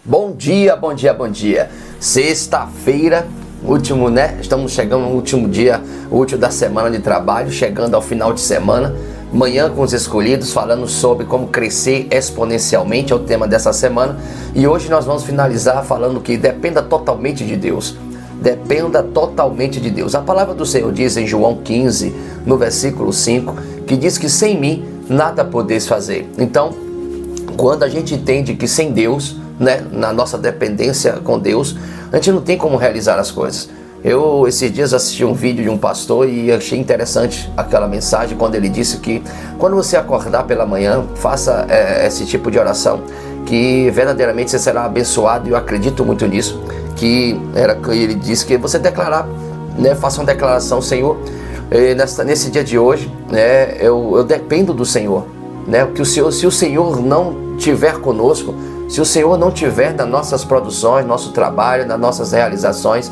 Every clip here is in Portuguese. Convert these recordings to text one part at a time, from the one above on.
Bom dia, bom dia, bom dia. Sexta-feira, último, né? Estamos chegando no último dia útil da semana de trabalho, chegando ao final de semana. Manhã com os escolhidos, falando sobre como crescer exponencialmente, é o tema dessa semana. E hoje nós vamos finalizar falando que dependa totalmente de Deus. Dependa totalmente de Deus. A palavra do Senhor diz em João 15, no versículo 5, que diz que sem mim nada podeis fazer. Então, quando a gente entende que sem Deus, né, na nossa dependência com Deus, a gente não tem como realizar as coisas. Eu, esses dias, assisti um vídeo de um pastor e achei interessante aquela mensagem quando ele disse que quando você acordar pela manhã, faça esse tipo de oração, que verdadeiramente você será abençoado, e eu acredito muito nisso, que ele disse que você declarar, né, faça uma declaração: Senhor, nesse dia de hoje, né, eu dependo do Senhor, né, que se o Senhor não estiver conosco, se o Senhor não tiver nas nossas produções, nosso trabalho, nas nossas realizações,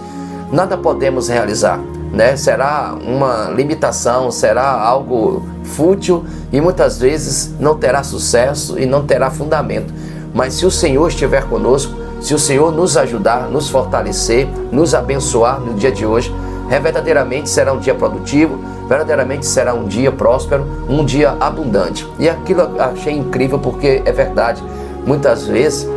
nada podemos realizar, né? Será uma limitação, será algo fútil e muitas vezes não terá sucesso e não terá fundamento. Mas se o Senhor estiver conosco, se o Senhor nos ajudar, nos fortalecer, nos abençoar no dia de hoje, verdadeiramente será um dia produtivo, verdadeiramente será um dia próspero, um dia abundante. E aquilo eu achei incrível, porque é verdade. Muitas vezes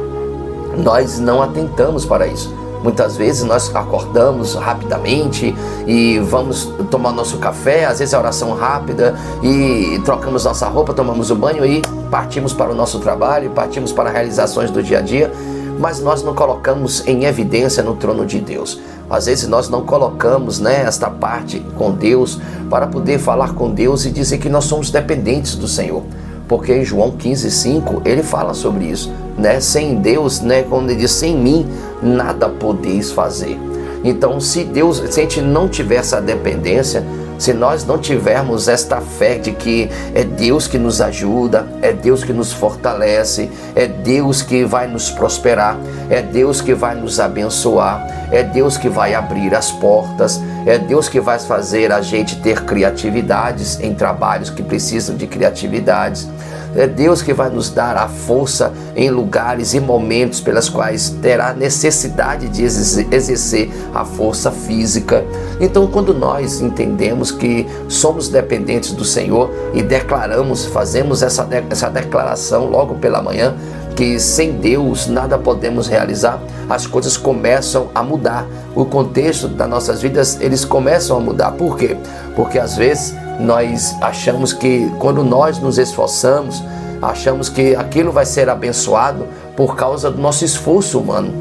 nós não atentamos para isso. Muitas vezes nós acordamos rapidamente e vamos tomar nosso café, às vezes é oração rápida, e trocamos nossa roupa, tomamos o banho e partimos para o nosso trabalho, partimos para realizações do dia a dia, mas nós não colocamos em evidência no trono de Deus. Às vezes nós não colocamos, né, esta parte com Deus para poder falar com Deus e dizer que nós somos dependentes do Senhor. Porque em João 15:5 ele fala sobre isso, né? Sem Deus, né, quando ele diz: sem mim nada podeis fazer. Então, se a gente não tiver essa dependência, se nós não tivermos esta fé de que é Deus que nos ajuda, é Deus que nos fortalece, é Deus que vai nos prosperar, é Deus que vai nos abençoar, é Deus que vai abrir as portas, é Deus que vai fazer a gente ter criatividades em trabalhos que precisam de criatividades, é Deus que vai nos dar a força em lugares e momentos pelas quais terá necessidade de exercer a força física. Então, quando nós entendemos que somos dependentes do Senhor e declaramos, fazemos essa declaração logo pela manhã, que sem Deus nada podemos realizar, as coisas começam a mudar. O contexto das nossas vidas, eles começam a mudar. Por quê? Porque às vezes nós achamos que quando nós nos esforçamos, achamos que aquilo vai ser abençoado por causa do nosso esforço humano.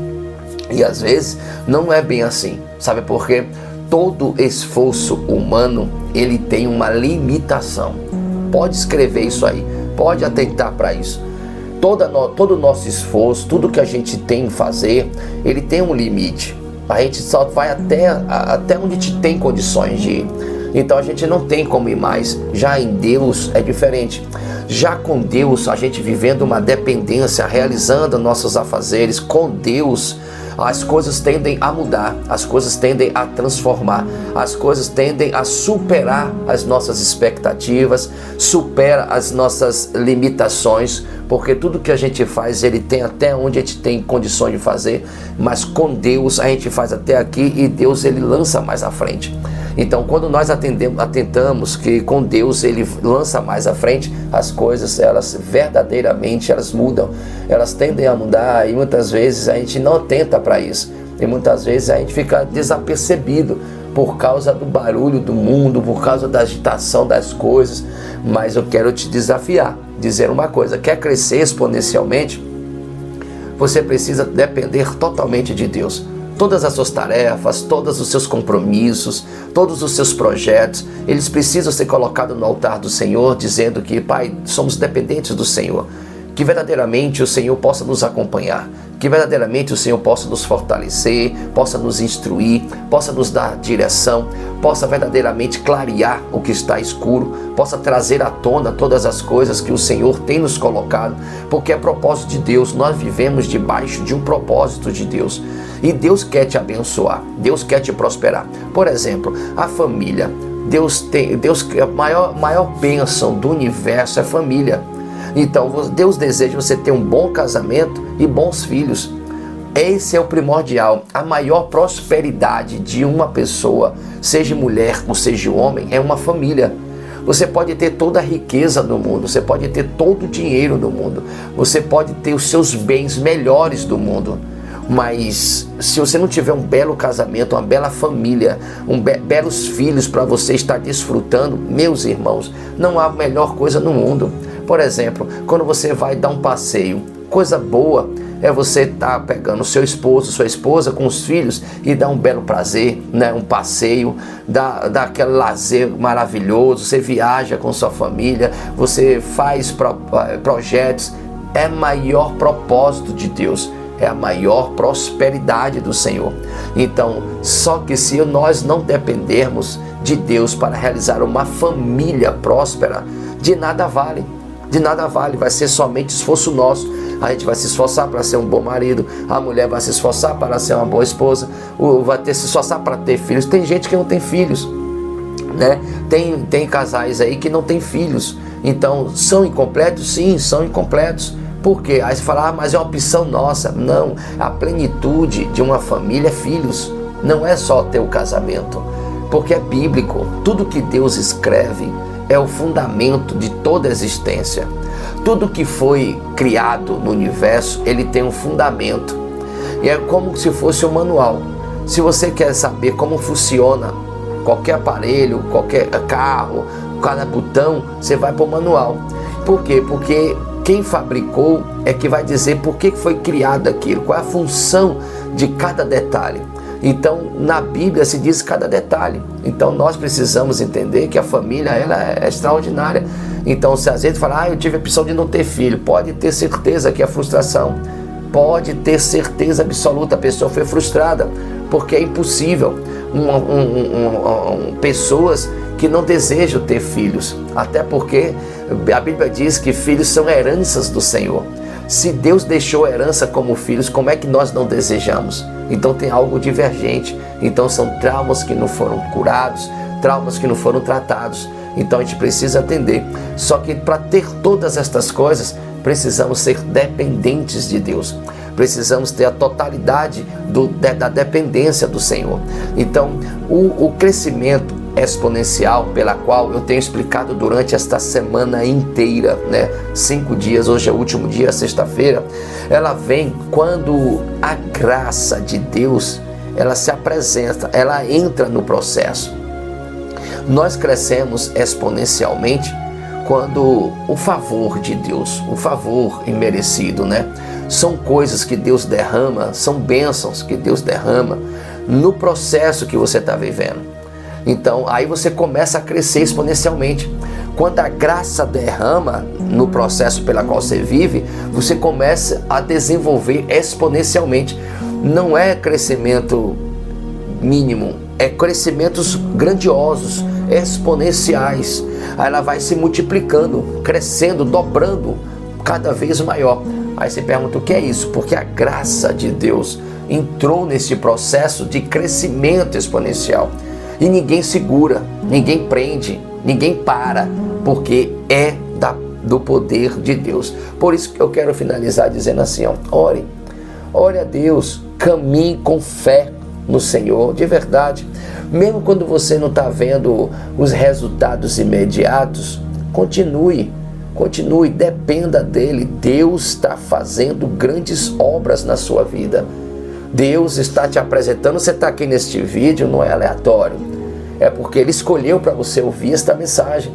E às vezes não é bem assim. Sabe por quê? Todo esforço humano, ele tem uma limitação. Pode escrever isso aí, pode atentar para isso. Todo o nosso esforço, tudo que a gente tem em fazer, ele tem um limite. A gente só vai até onde a gente tem condições de ir. Então a gente não tem como ir mais. Já em Deus é diferente. Já com Deus, a gente vivendo uma dependência, realizando nossos afazeres com Deus, as coisas tendem a mudar, as coisas tendem a transformar, as coisas tendem a superar as nossas expectativas, supera as nossas limitações, porque tudo que a gente faz, ele tem até onde a gente tem condições de fazer, mas com Deus a gente faz até aqui e Deus, ele lança mais à frente. Então, quando nós atentamos que com Deus ele lança mais à frente, as coisas, elas verdadeiramente, elas mudam, elas tendem a mudar, e muitas vezes a gente não atenta para isso, e muitas vezes a gente fica desapercebido por causa do barulho do mundo, por causa da agitação das coisas. Mas eu quero te desafiar, dizer uma coisa: quer crescer exponencialmente? Você precisa depender totalmente de Deus. Todas as suas tarefas, todos os seus compromissos, todos os seus projetos, eles precisam ser colocados no altar do Senhor, dizendo que, Pai, somos dependentes do Senhor. Que verdadeiramente o Senhor possa nos acompanhar, que verdadeiramente o Senhor possa nos fortalecer, possa nos instruir, possa nos dar direção, possa verdadeiramente clarear o que está escuro, possa trazer à tona todas as coisas que o Senhor tem nos colocado, porque é propósito de Deus. Nós vivemos debaixo de um propósito de Deus, e Deus quer te abençoar, Deus quer te prosperar. Por exemplo, a família. A maior bênção do universo é família. Então Deus deseja você ter um bom casamento e bons filhos. Esse é o primordial. A maior prosperidade de uma pessoa, seja mulher ou seja homem, é uma família. Você pode ter toda a riqueza do mundo, você pode ter todo o dinheiro do mundo, você pode ter os seus bens melhores do mundo, mas se você não tiver um belo casamento, uma bela família, belos filhos para você estar desfrutando, meus irmãos, não há melhor coisa no mundo. Por exemplo, quando você vai dar um passeio, coisa boa é você estar pegando seu esposo, sua esposa com os filhos e dar um belo prazer, né? Um passeio, dar aquele lazer maravilhoso, você viaja com sua família, você faz projetos, é o maior propósito de Deus, é a maior prosperidade do Senhor. Então, só que se nós não dependermos de Deus para realizar uma família próspera, de nada vale. De nada vale, vai ser somente esforço nosso. A gente vai se esforçar para ser um bom marido, a mulher vai se esforçar para ser uma boa esposa, vai se esforçar para ter filhos. Tem gente que não tem filhos, né? Tem casais aí que não tem filhos. Então, são incompletos? Sim, são incompletos. Por quê? Aí você fala, mas é uma opção nossa. Não, a plenitude de uma família é filhos, não é só ter o casamento, porque é bíblico. Tudo que Deus escreve é o fundamento de toda a existência. Tudo que foi criado no universo, ele tem um fundamento. E é como se fosse um manual. Se você quer saber como funciona qualquer aparelho, qualquer carro, cada botão, você vai para o manual. Por quê? Porque quem fabricou é que vai dizer por que foi criado aquilo, qual é a função de cada detalhe. Então, na Bíblia se diz cada detalhe. Então, nós precisamos entender que a família, ela é extraordinária. Então, se às vezes fala, eu tive a opção de não ter filho, pode ter certeza que é frustração. Pode ter certeza absoluta, a pessoa foi frustrada, porque é impossível. Pessoas que não desejam ter filhos, até porque a Bíblia diz que filhos são heranças do Senhor. Se Deus deixou a herança como filhos, como é que nós não desejamos? Então tem algo divergente. Então são traumas que não foram curados, traumas que não foram tratados. Então a gente precisa atender. Só que para ter todas estas coisas, precisamos ser dependentes de Deus. Precisamos ter a totalidade da dependência do Senhor. Então o crescimento exponencial, pela qual eu tenho explicado durante esta semana inteira, né? 5 dias, hoje é o último dia, sexta-feira, ela vem quando a graça de Deus, ela se apresenta, ela entra no processo. Nós crescemos exponencialmente quando o favor de Deus, o favor imerecido, né? São coisas que Deus derrama, são bênçãos que Deus derrama no processo que você está vivendo. Então, aí você começa a crescer exponencialmente. Quando a graça derrama no processo pela qual você vive, você começa a desenvolver exponencialmente. Não é crescimento mínimo, é crescimentos grandiosos, exponenciais. Aí ela vai se multiplicando, crescendo, dobrando, cada vez maior. Aí você pergunta, o que é isso? Porque a graça de Deus entrou nesse processo de crescimento exponencial. E ninguém segura, ninguém prende, ninguém para, porque é do poder de Deus. Por isso que eu quero finalizar dizendo assim, ore a Deus, caminhe com fé no Senhor, de verdade. Mesmo quando você não está vendo os resultados imediatos, continue, dependa dele. Deus está fazendo grandes obras na sua vida. Deus está te apresentando. Você está aqui neste vídeo, não é aleatório, é porque Ele escolheu para você ouvir esta mensagem.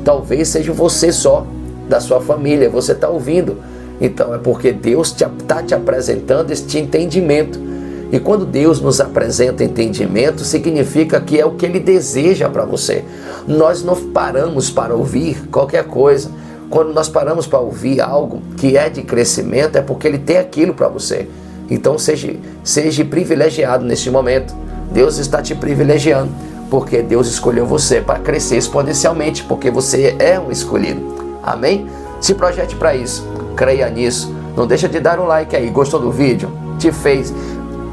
Talvez seja você só, da sua família, você está ouvindo. Então é porque Deus está te apresentando este entendimento. E quando Deus nos apresenta entendimento, significa que é o que Ele deseja para você. Nós não paramos para ouvir qualquer coisa. Quando nós paramos para ouvir algo que é de crescimento, é porque Ele tem aquilo para você. Então seja privilegiado neste momento. Deus está te privilegiando, porque Deus escolheu você para crescer exponencialmente, porque você é um escolhido. Amém? Se projete para isso, creia nisso. Não deixa de dar um like aí. Gostou do vídeo? Te fez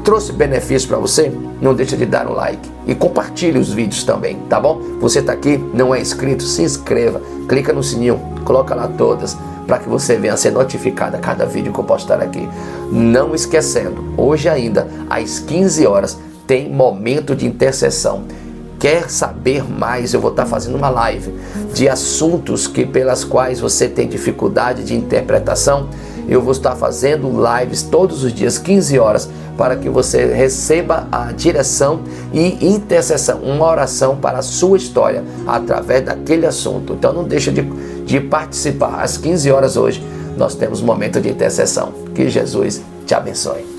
trouxe benefício para você, não deixa de dar um like e compartilhe os vídeos também, tá bom? Você está aqui, não é inscrito, se inscreva, clica no sininho, coloca lá todas, para que você venha a ser notificado a cada vídeo que eu postar aqui. Não esquecendo, hoje ainda, às 15 horas, tem momento de intercessão. Quer saber mais? Eu vou estar fazendo uma live de assuntos pelas quais você tem dificuldade de interpretação. Eu vou estar fazendo lives todos os dias, 15 horas, para que você receba a direção e intercessão, uma oração para a sua história, através daquele assunto. Então não deixa de participar. Às 15 horas hoje, nós temos um momento de intercessão. Que Jesus te abençoe.